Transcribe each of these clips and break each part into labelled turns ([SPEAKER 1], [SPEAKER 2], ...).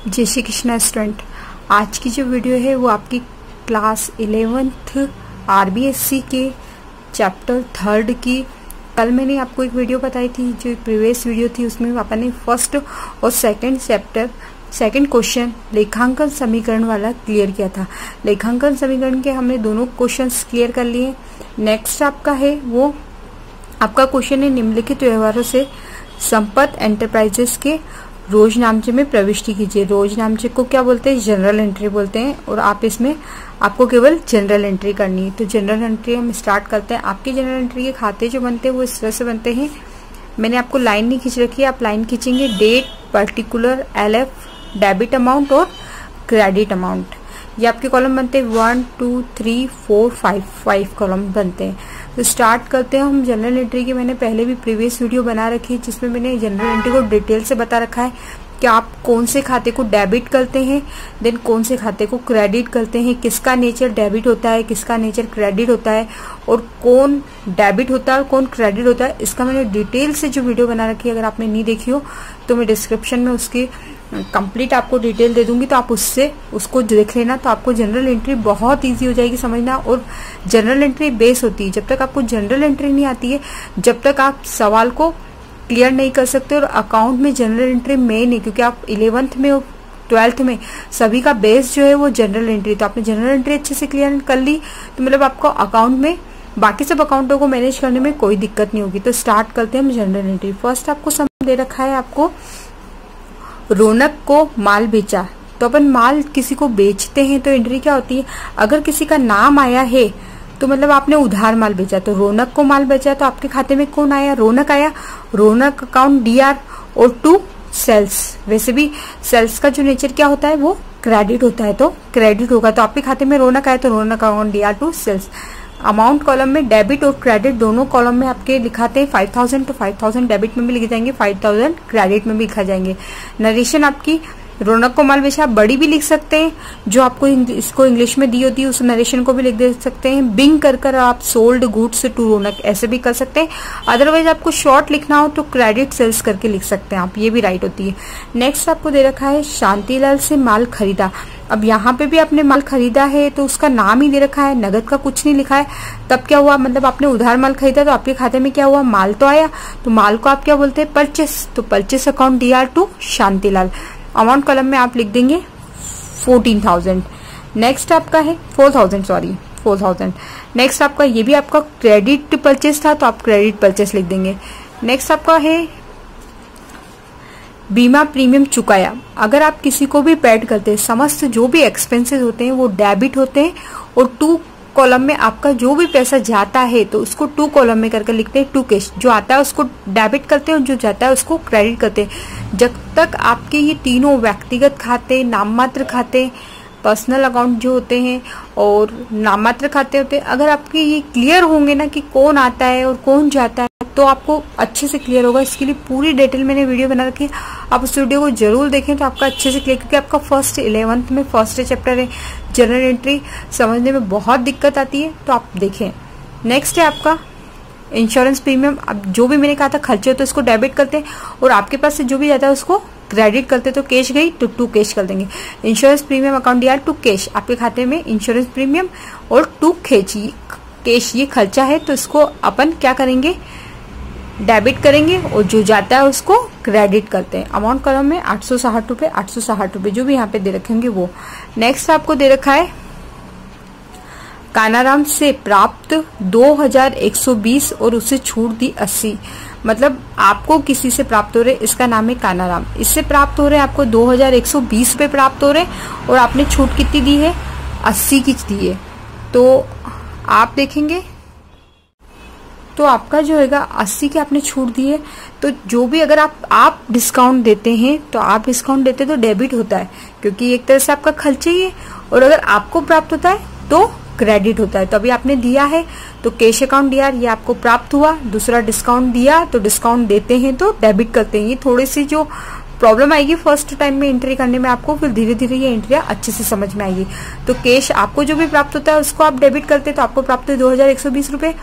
[SPEAKER 1] जय श्री कृष्णा स्टूडेंट। आज की जो वीडियो है वो आपकी क्लास 11th आरबीएससी के चैप्टर 3 की। कल मैंने आपको एक वीडियो बताई थी, जो प्रीवियस वीडियो थी उसमें अपन ने फर्स्ट और सेकंड क्वेश्चन लेखांकन समीकरण वाला क्लियर किया था। लेखांकन समीकरण के हमने दोनों क्वेश्चंस क्लियर कर लिए। नेक्स्ट आपका है वो आपका क्वेश्चन है निम्नलिखित व्यवहारों से संपत्ति एंटरप्राइजेस के रोज नामचे में प्रविष्टि कीजिए। रोज नामचे को क्या बोलते हैं? जनरल एंट्री बोलते हैं। और आप इसमें आपको केवल जनरल एंट्री करनी है। तो जनरल एंट्री हम स्टार्ट करते हैं। आपके जनरल एंट्री के खाते जो बनते हैं वो इस तरह से बनते हैं। मैंने आपको लाइन नहीं खींच रखी है, आप लाइन खींचेंगे। Date, particular, LF, debit amount और क्रेडिट अमाउंट। ये आपके कॉलम बनते हैं 1 2 3 4 5 कॉलम बनते हैं। तो स्टार्ट करते हैं हम जनरल एंट्री की। मैंने पहले भी प्रीवियस वीडियो बना रखी है जिसमें मैंने जनरल एंट्री को डिटेल से बता रखा है कि आप कौन से खाते को डेबिट करते हैं, देन कौन से खाते को क्रेडिट करते हैं, किसका नेचर डेबिट होता है, किसका नेचर क्रेडिट होता है, और कौन डेबिट होता है और कौन क्रेडिट होता है। इसका मैंने डिटेल से जो वीडियो बना रखी है, अगर आपने नहीं देखी हो तो मैं डिस्क्रिप्शन में उसकी कंप्लीट आपको डिटेल दे दूंगी, तो आप उसको देख लेना। तो आपको जनरल एंट्री बहुत इजी हो जाएगी समझना। और जनरल एंट्री बेस होती है। जब तक आपको जनरल एंट्री नहीं आती है, जब तक आप सवाल को क्लियर नहीं कर सकते। और अकाउंट में जनरल एंट्री मेन है, क्योंकि आप 11th में और 12th में सभी का बेस जो है वो जनरल एंट्री। तो आपने जनरल एंट्री अच्छे से क्लियर कर ली तो मतलब आपको अकाउंट में बाकी सब अकाउंटों को मैनेज करने में कोई दिक्कत नहीं होगी। तो स्टार्ट करते हैं हम जनरल एंट्री। फर्स्ट आपको सम दे रखा है, आपको रौनक को माल बेचा। तो अपन माल किसी को बेचते हैं तो एंट्री क्या होती है? अगर किसी का नाम आया है तो मतलब आपने उधार माल बेचा। तो रौनक को माल बेचा तो आपके खाते में कौन आया? रौनक आया। रौनक अकाउंट DR और टू सेल्स। वैसे भी सेल्स का जो नेचर क्या होता है वो क्रेडिट होता है, तो क्रेडिट होगा। तो आपके खाते में रौनक आया तो Raunak account DR to sales. Amount column में डेबिट और क्रेडिट दोनों कॉलम में आपके लिखाते हैं 5000, तो 5000 डेबिट में भी लिखे जाएंगे, 5000 क्रेडिट में भी लिखा जाएंगे। नरेशन आपकी रौनक को माल बेचा, बड़ी भी लिख सकते हैं, जो आपको इसको इंग्लिश में दी होती है उस नरेशन को भी लिख दे सकते हैं। बिंग कर आप सोल्ड गुड्स टू रौनक ऐसे भी कर सकते हैं। अदरवाइज आपको शॉर्ट लिखना हो तो क्रेडिट सेल्स करके लिख सकते हैं आप, ये भी राइट होती है। नेक्स्ट आपको दे रखा है शांतिलाल से माल खरीदा। अब यहाँ पे भी आपने माल खरीदा है तो उसका नाम ही दे रखा है, नगद का कुछ नहीं लिखा है। तब क्या हुआ? मतलब आपने उधार माल खरीदा तो आपके खाते में क्या हुआ? माल तो आया। तो माल को आप क्या बोलते हैं? परचेस। तो purchase account DR to Shantilal. Amount column में आप लिख देंगे 14,000। नेक्स्ट आपका है 4,000। नेक्स्ट आपका ये भी आपका क्रेडिट परचेस था तो आप क्रेडिट परचेस लिख देंगे। नेक्स्ट आपका है बीमा प्रीमियम चुकाया। अगर आप किसी को भी पेड करते हैं, समस्त जो भी एक्सपेंसेस होते हैं वो डेबिट होते हैं। और 2 कॉलम में आपका जो भी पैसा जाता है तो उसको 2 कॉलम में करके लिखते हैं। 2 कैश, जो आता है उसको डेबिट करते हैं और जो जाता है उसको क्रेडिट करते हैं। जब तक आपके ये तीनों व्यक्तिगत खाते, नाममात्र खाते, पर्सनल अकाउंट जो होते हैं और नाममात्र खाते होते हैं, अगर आपके ये क्लियर होंगे ना कि कौन आता है और कौन जाता है, तो आपको अच्छे से क्लियर होगा। इसके लिए पूरी डिटेल मैंने वीडियो बना रखी है, आप उस वीडियो को जरूर देखें तो आपका अच्छे से क्लियर, क्योंकि आपका 11th में फर्स्ट चैप्टर है। जनरल एंट्री समझने में बहुत दिक्कत आती है, तो आप देखें। नेक्स्ट है आपका इंश्योरेंस प्रीमियम। अब जो भी मैंने कहा था खर्चे होते हैं उसको डेबिट करते हैं और आपके पास से जो भी जाता है उसको क्रेडिट करते। तो कैश गई तो 2 कैश कर देंगे। Insurance premium account DR to cash. आपके खाते में इंश्योरेंस प्रीमियम और 2 कैश ये खर्चा है, तो इसको अपन क्या करेंगे? डेबिट करेंगे और जो जाता है उसको क्रेडिट करते हैं। अमाउंट कॉलम में 860 रुपए, 860 रुपए जो भी यहाँ पे दे रखेंगे वो। नेक्स्ट आपको दे रखा है कानाराम से प्राप्त 2120 और उसे छूट दी 80। मतलब आपको किसी से प्राप्त हो रहे, इसका नाम है कानाराम, इससे प्राप्त हो रहे आपको 2120 रुपए प्राप्त हो रहे और आपने छूट कितनी दी है? 80 की दी है। तो आप देखेंगे तो आपका जो होगा 80 की आपने छूट दी है। तो जो भी अगर आप डिस्काउंट देते हैं तो आप डिस्काउंट देते तो डेबिट होता है, क्योंकि एक तरह से आपका खर्चा ही है। और अगर आपको प्राप्त होता है तो क्रेडिट होता है। तो अभी आपने दिया है तो कैश अकाउंट DR ये आपको प्राप्त हुआ। दूसरा डिस्काउंट दिया तो डिस्काउंट देते हैं तो डेबिट करते हैं। ये थोड़ी सी जो प्रॉब्लम आएगी फर्स्ट टाइम में एंट्री करने में आपको, फिर धीरे धीरे ये एंट्रियां अच्छे से समझ में आएगी। तो कैश आपको जो भी प्राप्त होता है उसको आप डेबिट करते हैं तो आपको प्राप्त है 2120 रुपए।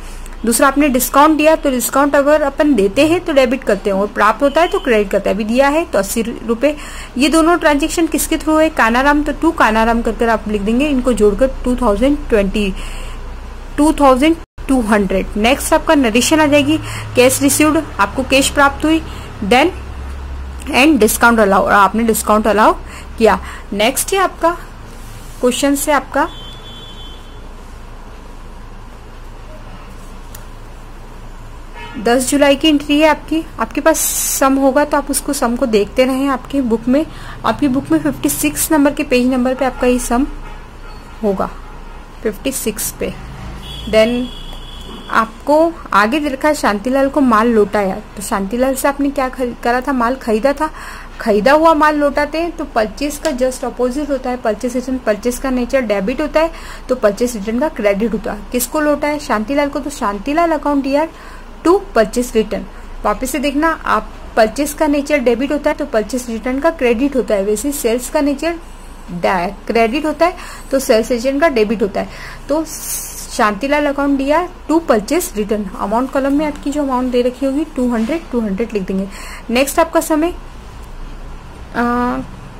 [SPEAKER 1] दूसरा आपने डिस्काउंट दिया तो डिस्काउंट अगर अपन देते हैं तो डेबिट करते हैं और प्राप्त होता है तो क्रेडिट करते हैं। अभी दिया है तो 80 रुपए। ये दोनों ट्रांजेक्शन किसके थ्रू है? कानाराम, तो 2 कानाराम करके आप लिख देंगे, इनको जोड़कर 2200। नेक्स्ट आपका नरेशन आ जाएगी, कैश रिसीव्ड, आपको कैश प्राप्त हुई, देन एंड डिस्काउंट अलाउ, आपने डिस्काउंट अलाउ किया। नेक्स्ट है आपका क्वेश्चन से आपका 10 जुलाई की एंट्री है आपके पास सम होगा तो आप उसको सम को देखते रहें। आपकी बुक में 56 नंबर के पेज नंबर पे आपका ये सम होगा, 56 पे। देन आपको आगे दे रखा है शांतिलाल को माल लौटाया, तो शांतिलाल से आपने क्या करा था? माल खरीदा था। खरीदा हुआ माल लौटाते हैं तो परचेज का जस्ट अपोजिट होता है परचेज रिटर्न। परचेज का नेचर डेबिट होता है तो परचेज रिटर्न का क्रेडिट होता है। किसको लौटा है? शांतिलाल को, तो शांतिलाल अकाउंट ईयर टू परचेज रिटर्न। वापिस से देखना, आप परचेज का नेचर डेबिट होता है तो परचेज रिटर्न का क्रेडिट होता है। वैसे सेल्स का नेचर क्रेडिट होता है तो सेल्स रिटर्न का डेबिट होता है। तो शांतिलाल अकाउंट दिया to purchase return. Amount column में आपकी जो अमाउंट दे रखी होगी 200 लिख देंगे। नेक्स्ट आपका समय,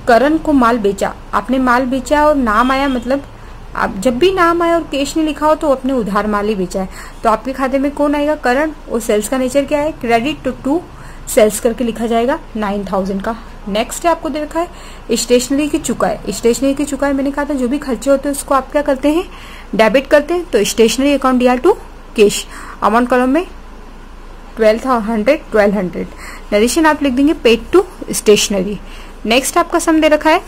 [SPEAKER 1] करण को माल बेचा, आपने माल बेचा और नाम आया, मतलब आप जब भी नाम आया और कैश नहीं लिखा हो तो अपने उधार माल ही बेचा है, तो आपके खाते में कौन आएगा? करण। और सेल्स का नेचर क्या है? क्रेडिट, तो टू सेल्स करके लिखा जाएगा 9000 का। नेक्स्ट है आपको दे रखा है स्टेशनरी की चुकाए। स्टेशनरी की चुकाए मैंने कहा था जो भी खर्चे होते हैं उसको आप क्या करते हैं? डेबिट करते हैं। तो स्टेशनरी अकाउंट दिया टू कैश। अमाउंट कॉलम में 1200। नरेशन आप लिख देंगे पेड टू स्टेशनरी। नेक्स्ट आपका सम दे रखा है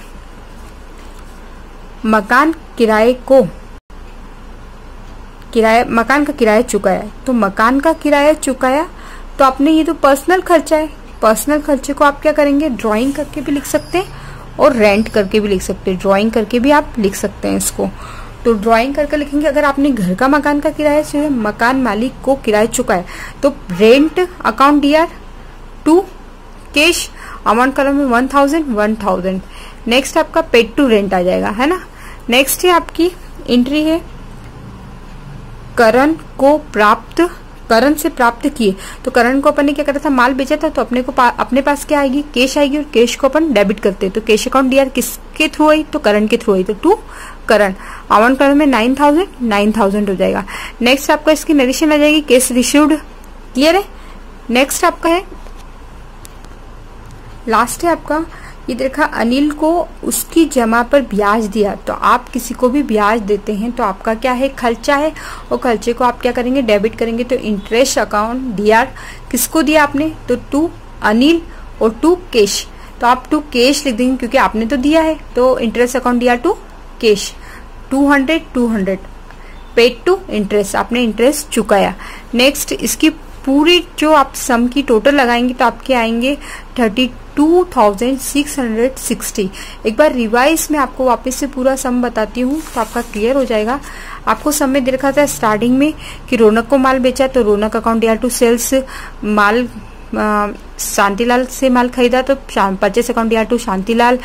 [SPEAKER 1] मकान का किराया चुकाया। तो मकान का किराया चुकाया तो आपने, ये तो पर्सनल खर्चा है, पर्सनल खर्चे को आप क्या करेंगे? ड्राइंग करके भी लिख सकते हैं और रेंट करके भी लिख सकते हैं। ड्राइंग करके भी आप लिख सकते हैं इसको। तो ड्राइंग करके लिखेंगे, अगर आपने घर का मकान का किराया जो है मकान मालिक को किराया चुकाया तो रेंट अकाउंट दिया टू कैश। अमाउंट कॉलम में 1000। नेक्स्ट आपका पेड टू रेंट आ जाएगा, है ना। नेक्स्ट है आपकी एंट्री है करण से प्राप्त किए। तो करण को अपन ने क्या करा था? माल बेचा था, तो अपने पास क्या आएगी? कैश आएगी, और कैश को अपन डेबिट करते हैं। तो कैश अकाउंट दिया किसके थ्रू आई? तो करण के थ्रू आई, तो टू करण। अमाउंट करण में 9000 हो जाएगा। नेक्स्ट आपका इसकी नरेशन आ जाएगी कैश रिसीव्ड। क्लियर है। नेक्स्ट आपका है, लास्ट है आपका, ये देखा अनिल को उसकी जमा पर ब्याज दिया। तो आप किसी को भी ब्याज देते हैं तो आपका क्या है? खर्चा है, और खर्चे को आप क्या करेंगे? डेबिट करेंगे। तो इंटरेस्ट अकाउंट दिया, किसको दिया आपने? तो टू अनिल और टू कैश। तो आप टू कैश लिख देंगे क्योंकि आपने तो दिया है, तो इंटरेस्ट अकाउंट दिया to cash. 200 paid to interest, आपने इंटरेस्ट चुकाया। नेक्स्ट इसकी पूरी जो आप सम की टोटल लगाएंगे तो आपके आएंगे 32,660। एक बार रिवाइज में आपको वापस से पूरा सम बताती हूँ तो आपका क्लियर हो जाएगा। आपको सम में दे रखा था स्टार्टिंग में कि रौनक को माल बेचा, तो रौनक अकाउंट दिया टू सेल्स। माल शांतिलाल से माल खरीदा तो परचेस अकाउंट दिया to Shantilal.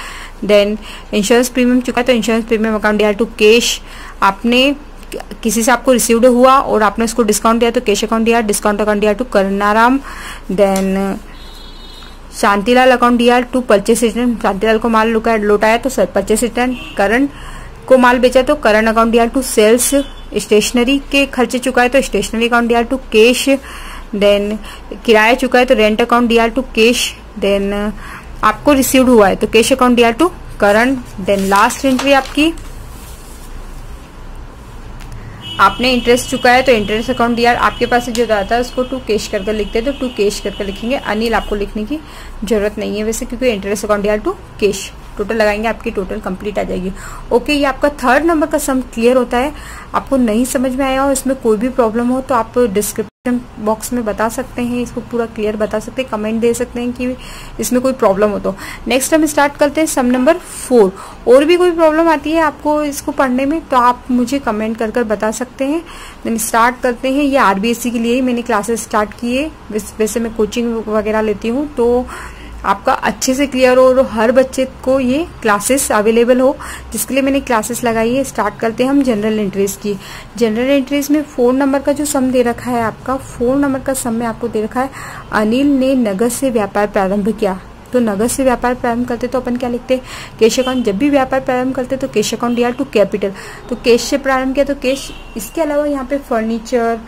[SPEAKER 1] Then insurance premium चुका तो इंश्योरेंस प्रीमियम अकाउंट दिया टू कैश। आपने किसी से आपको रिसीव्ड हुआ और आपने उसको डिस्काउंट दिया तो कैश अकाउंट दिया, डिस्काउंट अकाउंट दिया to Karnaram. Then Shantilal account दिया टू परचेस रिटर्न, शांतिलाल को माल लौटाया तो परचेस रिटर्न। करण को माल बेचा तो करण अकाउंट दिया टू सेल्स। स्टेशनरी के खर्चे चुकाए तो स्टेशनरी अकाउंट दिया टू कैश। देन किराया चुकाए तो रेंट अकाउंट दिया टू कैश। देन आपको रिसीव्ड हुआ है तो कैश अकाउंट दिया to Karan. Then last entry आपकी, आपने इंटरेस्ट चुकाया तो इंटरेस्ट अकाउंट दिया। आपके पास जो आता है उसको टू कैश करके लिखते हैं तो टू कैश करके लिखेंगे। अनिल आपको लिखने की जरूरत नहीं है वैसे, क्योंकि इंटरेस्ट अकाउंट दिया टू कैश। टोटल लगाएंगे आपकी टोटल कंप्लीट आ जाएगी। ओके, ये आपका 3rd नंबर का सम क्लियर होता है। आपको नहीं समझ में आया हो, इसमें कोई भी प्रॉब्लम हो तो आप डिस्क्रिप्शन बॉक्स में बता सकते हैं, इसको पूरा क्लियर बता सकते हैं, कमेंट दे सकते हैं कि इसमें कोई प्रॉब्लम हो तो। नेक्स्ट हम स्टार्ट करते हैं सम नंबर 4। और भी कोई प्रॉब्लम आती है आपको इसको पढ़ने में तो आप मुझे कमेंट कर कर बता सकते हैं। देन स्टार्ट करते हैं। ये RBSC के लिए ही मैंने क्लासेस स्टार्ट की है, वैसे मैं कोचिंग वगैरह लेती हूँ तो आपका अच्छे से क्लियर हो और हर बच्चे को ये क्लासेस अवेलेबल हो, जिसके लिए मैंने क्लासेस लगाई है। स्टार्ट करते हैं हम जनरल एंट्रीज की। जनरल एंट्रीज में 4 नंबर का जो सम दे रखा है आपका, 4 नंबर का सम में आपको दे रखा है अनिल ने नगद से व्यापार प्रारंभ किया। तो नगद से व्यापार प्रारंभ करते तो अपन क्या लिखते हैं, कैश अकाउंट। जब भी व्यापार प्रारंभ करते तो कैश अकाउंट दिया टू कैपिटल, तो कैश से प्रारंभ किया तो कैश। इसके अलावा यहाँ पे फर्नीचर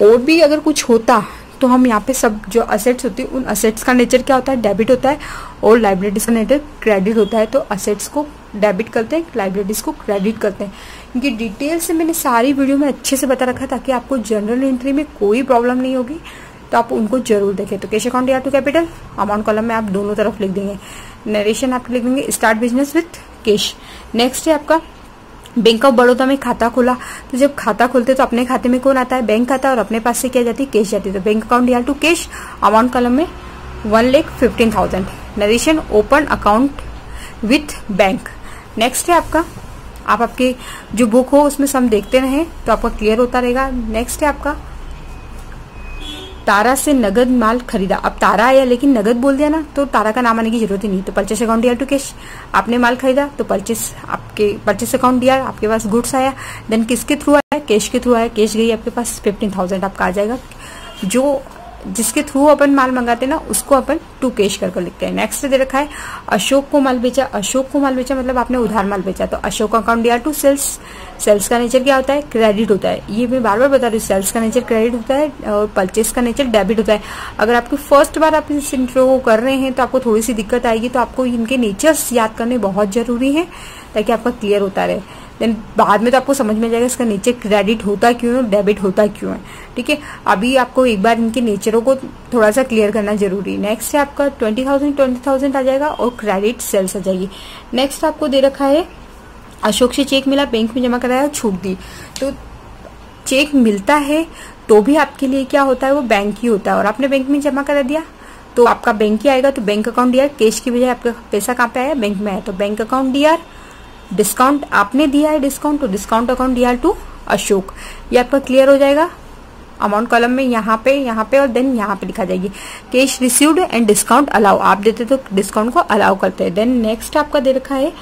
[SPEAKER 1] और भी अगर कुछ होता तो हम यहाँ पे सब जो असेट्स होती है उन असेट्स का नेचर क्या होता है, डेबिट होता है, और लाइबिलिटीज का नेचर क्रेडिट होता है। तो असेट्स को डेबिट करते हैं, लाइबिलिटीज को क्रेडिट करते हैं। क्योंकि डिटेल से मैंने सारी वीडियो में अच्छे से बता रखा है ताकि आपको जनरल एंट्री में कोई प्रॉब्लम नहीं होगी, तो आप उनको जरूर देखें। तो कैश अकाउंट या टू कैपिटल, अमाउंट कॉलम में आप दोनों तरफ लिख देंगे। नरेशन आप लिख देंगे start business with cash. Next है आपका बैंक ऑफ बड़ौदा में खाता खोला। तो जब खाता खोलते तो अपने खाते में कौन आता है, बैंक आता है, और अपने पास से क्या जाती है, कैश जाती है। तो बैंक अकाउंट या टू कैश, अमाउंट कॉलम में 1,15,000। Narration open account with bank. Next है आपका, आप आपके जो बुक हो उसमें सम देखते रहें तो आपका क्लियर होता रहेगा। नेक्स्ट है आपका तारा से नगद माल खरीदा। अब तारा आया लेकिन नगद बोल दिया ना, तो तारा का नाम आने की जरूरत ही नहीं। तो परचेस अकाउंट दिया टू कैश, आपने माल खरीदा तो परचेस, आपके परचेस अकाउंट दिया, आपके पास गुड्स आया, देन किसके थ्रू आया, कैश के थ्रू आया, कैश गई आपके पास 15,000 आपका आ जाएगा। जो जिसके थ्रू अपन माल मंगाते ना उसको अपन टू कैश करके लिखते हैं। नेक्स्ट दे रखा है अशोक को माल बेचा। अशोक को माल बेचा मतलब आपने उधार माल बेचा, तो अशोक अकाउंट दिया टू सेल्स। सेल्स का नेचर क्या होता है, क्रेडिट होता है। ये मैं बार बार बता रही हूँ, सेल्स का नेचर क्रेडिट होता है और परचेस का नेचर डेबिट होता है। अगर आपको फर्स्ट बार आप इस इंट्रो को कर रहे हैं तो आपको थोड़ी सी दिक्कत आएगी, तो आपको इनके नेचर्स याद करने बहुत जरूरी है ताकि आपका क्लियर होता रहे। देन बाद में तो आपको समझ में जाएगा इसका नेचर क्रेडिट होता क्यों है, डेबिट होता क्यों है। ठीक है, अभी आपको एक बार इनके नेचरों को थोड़ा सा क्लियर करना जरूरी है। नेक्स्ट है आपका 20,000 आ जाएगा और क्रेडिट सेल्स आ जाएगी। नेक्स्ट आपको दे रखा है अशोक से चेक मिला, बैंक में जमा कराया, छूट दी। तो चेक मिलता है तो भी आपके लिए क्या होता है, वो बैंक ही होता है, और आपने बैंक में जमा करा दिया तो आपका बैंक ही आएगा। तो बैंक अकाउंट दिया, कैश की बजाय आपका पैसा कहाँ पे आया, बैंक में आया, तो बैंक अकाउंट दिया। डिस्काउंट आपने दिया है डिस्काउंट, तो डिस्काउंट अकाउंट दिया टू अशोक। ये आपका क्लियर हो जाएगा। अमाउंट कॉलम में यहाँ पे और देन यहाँ पे लिखा जाएगी cash received and discount allow. आप देते तो डिस्काउंट को अलाउ करते हैं। देन नेक्स्ट आपका दे रखा है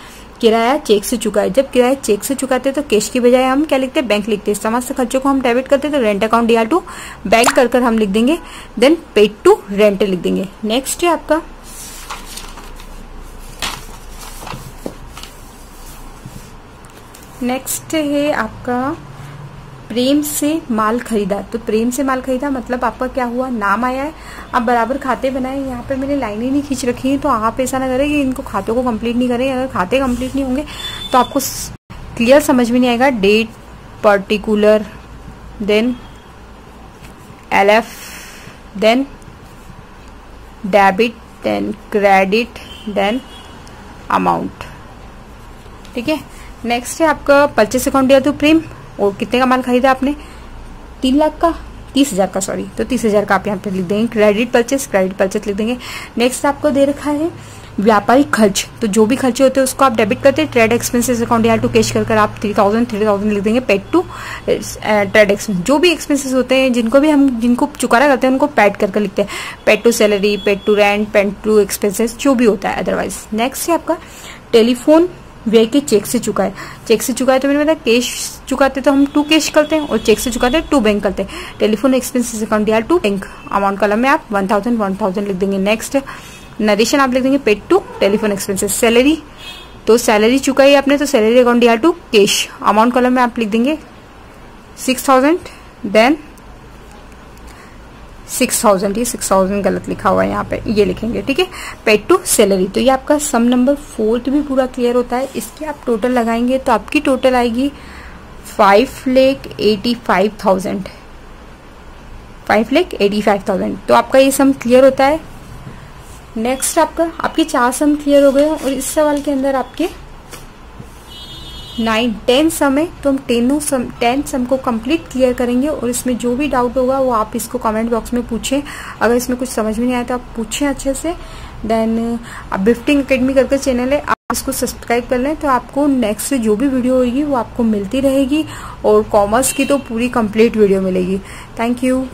[SPEAKER 1] किराया चेक से चुका है। जब किराया चेक से चुकाते हैं तो कैश की बजाय हम क्या लिखते हैं, बैंक लिखते हैं। समस्त खर्चों को हम डेबिट करते हैं तो रेंट अकाउंट दिया टू बैंक कर हम लिख देंगे। देन पेड टू रेंट लिख देंगे। नेक्स्ट है आपका प्रेम से माल खरीदा। तो प्रेम से माल खरीदा मतलब आपका क्या हुआ, नाम आया है, आप बराबर खाते बनाए। यहाँ पे मैंने लाइनें नहीं खींच रखी है, तो आप ऐसा ना करें कि इनको खातों को कंप्लीट नहीं करें। अगर खाते कंप्लीट नहीं होंगे तो आपको क्लियर समझ में नहीं आएगा। Date, particular, then LF, then debit, then credit, then amount. ठीक है, नेक्स्ट है आपका परचेस अकाउंट दिया तो प्रेम, और कितने का माल खरीदा आपने, 3 लाख का, 30,000 का, सॉरी, तो 30,000 का आप यहाँ पे लिख देंगे। क्रेडिट परचेस लिख देंगे। नेक्स्ट आपको दे रखा है व्यापारिक खर्च। तो जो भी खर्चे होते हैं उसको आप डेबिट करते हैं। ट्रेड एक्सपेंसेस अकाउंट या टू कैश कर आप 3,000 लिख देंगे। पेड टू ट्रेड एक्सपेंस, जो भी एक्सपेंसेस होते हैं जिनको चुकाना करते हैं उनको पेड करके लिखते हैं। Paid to salary, paid to rent, paid to expenses, जो भी होता है अदरवाइज। नेक्स्ट है आपका टेलीफोन व्यय के चेक से चुका है। चेक से चुका है तो मैंने बताया कैश चुकाते तो हम टू कैश करते हैं और चेक से चुकाते हैं टू बैंक करते हैं। टेलीफोन एक्सपेंसेस अकाउंट दिया टू बैंक। अमाउंट कॉलम में आप 1,000 लिख देंगे। नेक्स्ट नरेशन आप लिख देंगे paid to telephone expenses. Salary, तो सैलरी चुकाई आपने तो सैलरी अकाउंट दिया टू कैश। अमाउंट कॉलम में आप लिख देंगे 6,000, देन 6,000, ये 6,000 गलत लिखा हुआ है यहाँ पे, ये लिखेंगे। ठीक है, पेड टू सैलरी। तो ये आपका सम नंबर 4 भी पूरा क्लियर होता है। इसके आप टोटल लगाएंगे तो आपकी टोटल आएगी 5,85,000। 5,85,000। तो आपका ये सम क्लियर होता है। नेक्स्ट आपके 4 सम क्लियर हो गए और इस सवाल के अंदर आपके 10 सम है, तो हम 10 सम को कंप्लीट क्लियर करेंगे। और इसमें जो भी डाउट होगा वो आप इसको कमेंट बॉक्स में पूछें। अगर इसमें कुछ समझ में नहीं आया तो आप पूछें अच्छे से। देन आप बिफ्टिंग एकेडमी करके चैनल है, आप इसको सब्सक्राइब कर लें तो आपको नेक्स्ट जो भी वीडियो होगी वो आपको मिलती रहेगी। और कॉमर्स की तो पूरी कंप्लीट वीडियो मिलेगी। Thank you.